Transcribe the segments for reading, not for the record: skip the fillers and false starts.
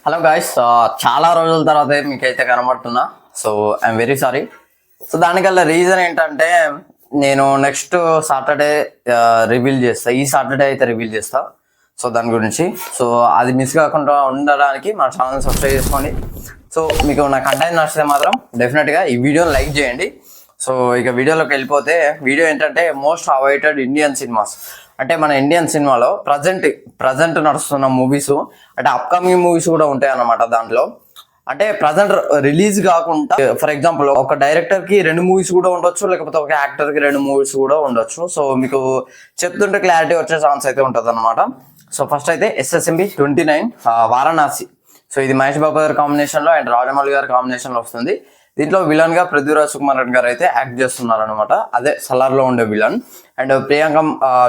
Hello guys, చాలా రోజుల తర్వాత మీకైతే కనబడుతున్నా. So I'm very sorry. So దానికల్లా రీజన్ ఏంటంటే నేను నెక్స్ట్ సాటర్డే రివీల్ చేస్తా. ఈ సాటర్డే అయితే రివీల్ చేస్తా. సో దాని గురించి అది మిస్ కాకుండా ఉండడానికి మన ఛానల్ సబ్స్క్రైబ్ చేసుకోండి. సో మీకు నా కంటెంట్ నచ్చితే మాత్రం డెఫినెట్గా ఈ వీడియోని లైక్ చేయండి. సో ఇక వీడియోలోకి వెళ్ళిపోతే, వీడియో ఏంటంటే మోస్ట్ అవైటెడ్ ఇండియన్ సినిమాస్. అంటే మన ఇండియన్ సినిమాలో ప్రజెంట్ నడుస్తున్న మూవీస్, అంటే అప్కమింగ్ మూవీస్ కూడా ఉంటాయి అన్నమాట దాంట్లో. అంటే ప్రజెంట్ రిలీజ్ కాకుండా, ఫర్ ఎగ్జాంపుల్ ఒక డైరెక్టర్ కి 2 మూవీస్ కూడా ఉండొచ్చు, లేకపోతే ఒక యాక్టర్ కి 2 మూవీస్ కూడా ఉండొచ్చు. సో మీకు చెప్తుంటే క్లారిటీ వచ్చే ఛాన్స్ అయితే ఉంటుంది అనమాట. సో ఫస్ట్ అయితే SSMB 29 వారణాసి. సో ఇది మహేష్ బాబు గారి కాంబినేషన్ లో అండ్ రాజమౌళి గారి కాంబినేషన్ లో వస్తుంది. దీంట్లో విలన్ గా పృథ్వీరాజ్ సుకుమార్ రెడ్డి గారు అయితే యాక్ట్ చేస్తున్నారు అనమాట. అదే సలార్ లో ఉండే విలన్. అండ్ ప్రియాంక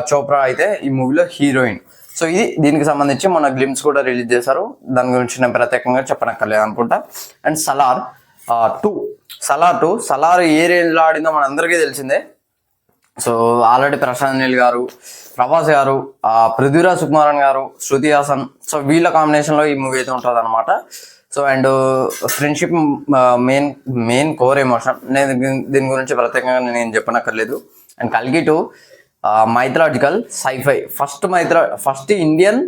చోప్రా అయితే ఈ మూవీలో హీరోయిన్. సో ఇది దీనికి సంబంధించి మొన్న గ్లిమ్స్ కూడా రిలీజ్ చేశారు. దాని గురించి నేను ప్రత్యేకంగా చెప్పనక్కర్లేదు అనుకుంటా. And Salaar 2 Salaar A range లో ఆడిందో మన అందరికీ తెలిసిందే. సో ఆల్రెడీ ప్రశాంత్ నీల్ గారు, ప్రభాస్ గారు, పృథ్వీరాజ్ సుకుమారన్ గారు, శృతి హాసన్, సో వీళ్ళ కాంబినేషన్ లో ఈ మూవీ అయితే ఉంటుంది అనమాట. So and friendship main core emotion. నేను దీని గురించి ప్రత్యేకంగా నేను చెప్పనక్కర్లేదు. అండ్ కల్కి 2 mythological sci-fi, first Indian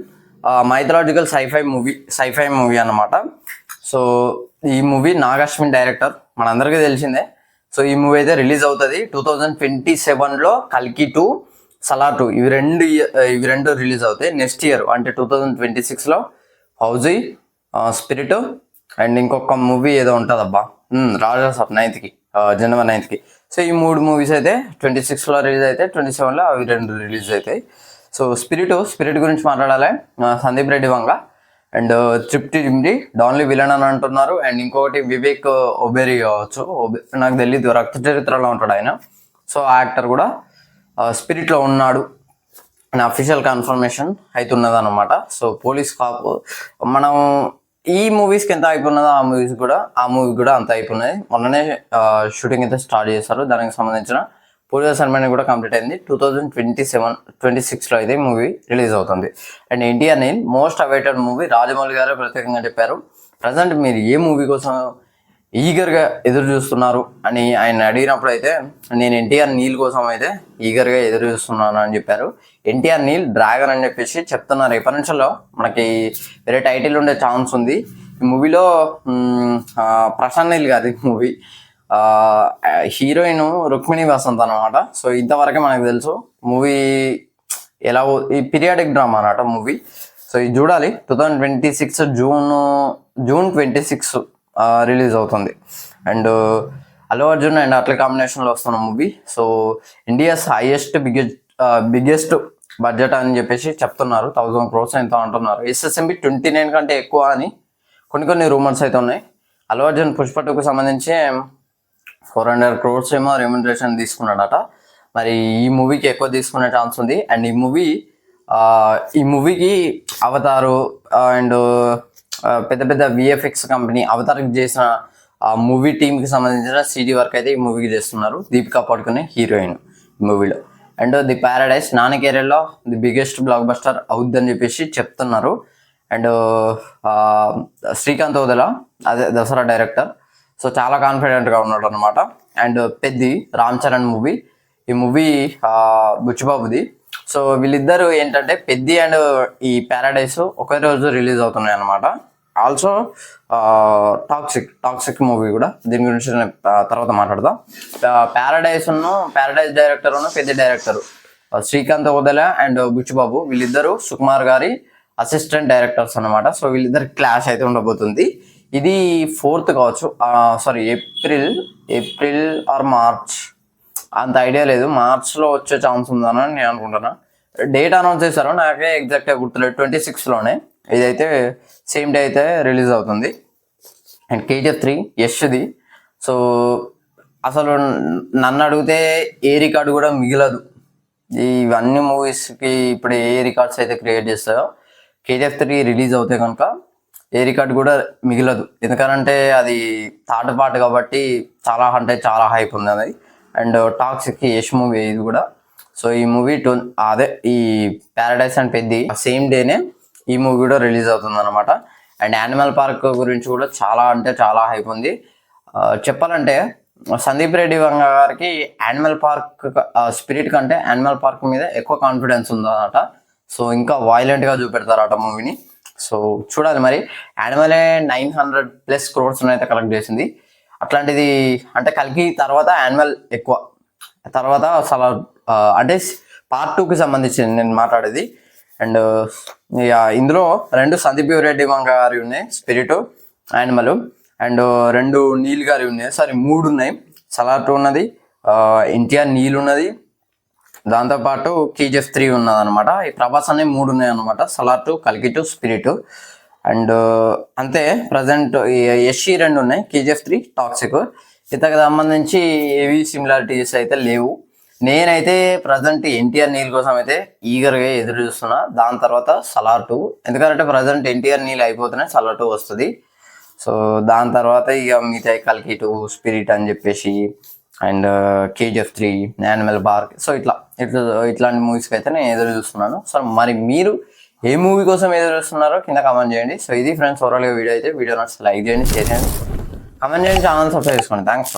mythological sci-fi movie అన్నమాట. సో ఈ మూవీ నాగశ్విన్ డైరెక్టర్, మనందరికీ తెలిసిందే. సో ఈ మూవీ అయితే రిలీజ్ అవుతుంది 2027లో. కల్కి 2, సలార్ 2 ఇవి రెండు రిలీజ్ అవుతాయి నెక్స్ట్ ఇయర్, అంటే 2026లో. హౌజీ, స్పిరిట్ అండ్ ఇంకొక మూవీ ఏదో ఉంటుంది అబ్బా, రాజాసాబ్ 9th జనవరి 9th. సో ఈ 3 మూవీస్ అయితే 26లో రిలీజ్ అయితే 27లో అవి 2 రిలీజ్ అవుతాయి. సో స్పిరిట్ గురించి మాట్లాడాలి. సందీప్ రెడ్డి వంగ అండ్ తృప్తి జిమ్డి డాన్లీ విలన్ అని అంటున్నారు. అండ్ ఇంకొకటి వివేక్ ఒబెరీ కావచ్చు, నాకు తెలియదు, రక్త చరిత్రలో ఉంటాడు ఆయన. సో ఆ యాక్టర్ కూడా స్పిరిట్లో ఉన్నాడు అని అఫీషియల్ కన్ఫర్మేషన్ అవుతున్నది అనమాట. సో పోలీస్ కాపు మనం ఈ మూవీస్కి ఎంత అయిపోయినదో ఆ మూవీ కూడా అంత అయిపోయినది. మొన్ననే షూటింగ్ అయితే స్టార్ట్ చేశారు. దానికి సంబంధించిన పూజా సెరమనీ కూడా కంప్లీట్ అయింది. 2026లో అయితే మూవీ రిలీజ్ అవుతుంది. And NTR Neel most awaited movie, Rajamouli గారు ప్రత్యేకంగా చెప్పారు. ప్రజెంట్ మీరు ఏ మూవీ కోసం ఈగర్గా ఎదురు చూస్తున్నారు అని ఆయన అడిగినప్పుడు అయితే నేను ఎన్టీఆర్ నీల్ కోసం అయితే ఈగర్గా ఎదురు చూస్తున్నాను అని చెప్పారు. ఎన్టీఆర్ నీల్ డ్రాగన్ అని చెప్పేసి చెప్తున్నారు. ఎప్పటి నుంచో మనకి వేరే టైటిల్ ఉండే ఛాన్స్ ఉంది. ఈ మూవీలో ప్రశాంత్ నీల్ కాదు, ఈ మూవీ హీరోయిన్ రుక్మిణి వసంత్ అనమాట. సో ఇంతవరకే మనకు తెలుసు. మూవీ ఎలా, ఈ పీరియాడిక్ డ్రామా అన్నమాట మూవీ. సో ఇది చూడాలి. 2026 జూన్ 26 రిలీజ్ అవుతుంది. అండ్ అల్లు అర్జున్ అండ్ అట్ల కాంబినేషన్లో వస్తున్న movie. So India's biggest budget అని చెప్పేసి చెప్తున్నారు. 1000 crores ఎంతో అంటున్నారు. SSMB 29 కంటే ఎక్కువ అని కొన్ని రూమర్స్ అయితే ఉన్నాయి. అల్లు అర్జున్ పుష్ప 2కు సంబంధించి 400 crores ఏమో రెమ్యునరేషన్ తీసుకున్నాడట. మరి ఈ మూవీకి ఎక్కువ తీసుకునే ఛాన్స్ ఉంది. అండ్ ఈ మూవీకి అవతారు అండ్ పెద్ద VFX కంపెనీ అవతార్కి చేసిన మూవీ టీమ్కి సంబంధించిన CG వర్క్ అయితే ఈ మూవీకి చేస్తున్నారు. దీపికా పడుకునే హీరోయిన్ మూవీలో. అండ్ ది ప్యారడైస్ నాని కెరీర్లో ది బిగ్గెస్ట్ బ్లాక్ బస్టర్ అవుద్దని చెప్పేసి చెప్తున్నారు. అండ్ శ్రీకాంత్ ఓదెల, అదే దసరా డైరెక్టర్, సో చాలా కాన్ఫిడెంట్గా ఉన్నాడు అనమాట. అండ్ పెద్ది రామ్ చరణ్ మూవీ, ఈ మూవీ బుచ్చిబాబుది. సో వీళ్ళిద్దరు ఏంటంటే పెద్ది అండ్ ఈ ప్యారడైస్ ఒకే రోజు రిలీజ్ అవుతున్నాయి అనమాట. ఆల్సో టాక్సిక్ మూవీ కూడా, దీని గురించి నేను తర్వాత మాట్లాడదాం. ప్యారడైజ్ డైరెక్టర్ పెద్ద డైరెక్టర్ శ్రీకాంత్ ఓదెల అండ్ బుచ్చిబాబు, వీళ్ళిద్దరు సుకుమార్ గారి అసిస్టెంట్ డైరెక్టర్స్ అనమాట. సో వీళ్ళిద్దరు క్లాష్ అయితే ఉండబోతుంది. ఇది 4th కావచ్చు, సారీ ఏప్రిల్ ఆర్ మార్చ్, అంత ఐడియా లేదు. మార్చ్లో వచ్చే ఛాన్స్ ఉందని నేను అనుకుంటున్నా. డేట్ అనౌన్స్ చేశారు, నాకే ఎగ్జాక్ట్గా గుర్తులేదు. 26లోనే ఇదైతే సేమ్ డే అయితే రిలీజ్ అవుతుంది. And KGF 3 యష్ది. సో అసలు నన్ను అడిగితే ఏ రికార్డు కూడా మిగలదు. ఇవన్నీ మూవీస్కి ఇప్పుడు ఏ రికార్డ్స్ అయితే క్రియేట్ చేస్తాయో KGF 3 రిలీజ్ అవుతే కనుక ఏ రికార్డు కూడా మిగలదు. ఎందుకంటే అది థర్డ్ పార్ట్ కాబట్టి చాలా హైప్ ఉంది అది. అండ్ టాక్సిక్ యష్ మూవీ ఇది కూడా. సో ఈ మూవీ ఈ ప్యారడైస్ అండ్ పెద్ది సేమ్ డేనే ఈ మూవీ కూడా రిలీజ్ అవుతుంది అనమాట. అండ్ యానిమల్ పార్క్ గురించి కూడా చాలా అంటే చాలా హైప్ ఉంది. చెప్పాలంటే సందీప్ రెడ్డి వంగ గారికి యానిమల్ పార్క్ స్పిరిట్ కంటే యానిమల్ పార్క్ మీద ఎక్కువ కాన్ఫిడెన్స్ ఉందన్నమాట. సో ఇంకా వైలెంట్గా చూపెడతారట మూవీని. సో చూడాలి మరి. యానిమలే 900+ crores అయితే కలెక్ట్ చేసింది. అట్లాంటిది అంటే కల్కి తర్వాత యానిమల్ ఎక్కువ, తర్వాత అసలు అంటే పార్ట్ 2కి సంబంధించింది నేను మాట్లాడేది. అండ్ ఇక ఇందులో 2 సందీప్ రెడ్డి వంగ గారి ఉన్నాయి, స్పిరిట్, యానిమల్. అండ్ 2 నీల్ గారి ఉన్నాయి, 3 ఉన్నాయి. సలార్ 2 ఉన్నది, ఎన్టీఆర్ నీల్ ఉన్నది, దాంతోపాటు KGF 3 ఉన్నది అనమాట. ఈ ప్రభాస్ అనే 3 ఉన్నాయి అనమాట. సలార్ 2, కల్కి 2, స్పిరిట్. అండ్ అంతే. ప్రజెంట్ యషి 2 ఉన్నాయి, KGF 3, టాక్సిక్. ఇతనికి సంబంధించి ఏవి సిమిలారిటీస్ అయితే లేవు. నేనైతే ప్రజెంట్ ఎన్టీఆర్ నీల్ కోసం అయితే ఈగర్గా ఎదురు చూస్తున్నా. దాని తర్వాత సలార్ 2, ఎందుకంటే ప్రజెంట్ ఎన్టీఆర్ నీల్ అయిపోతేనే సలార్ 2 వస్తుంది. సో దాని తర్వాత ఇక మిగతా కల్కి 2, స్పిరిట్ అని చెప్పేసి, and KGF 3, animal park. So ఇట్లాంటి మూవీస్కి అయితే నేను ఎదురు చూస్తున్నాను. సో మరి మీరు ఏ మూవీ కోసం ఎదురు చూస్తున్నారో కింద కమెంట్ చేయండి. సో ఇది ఫ్రెండ్స్ ఓవరాల్గా వీడియో అయితే. వీడియో నచ్చితే లైక్ చేయండి, షేర్ చేయండి, కమెంట్ చేయండి, ఛానల్ సబ్స్క్రైబ్ చేసుకోండి. Thanks for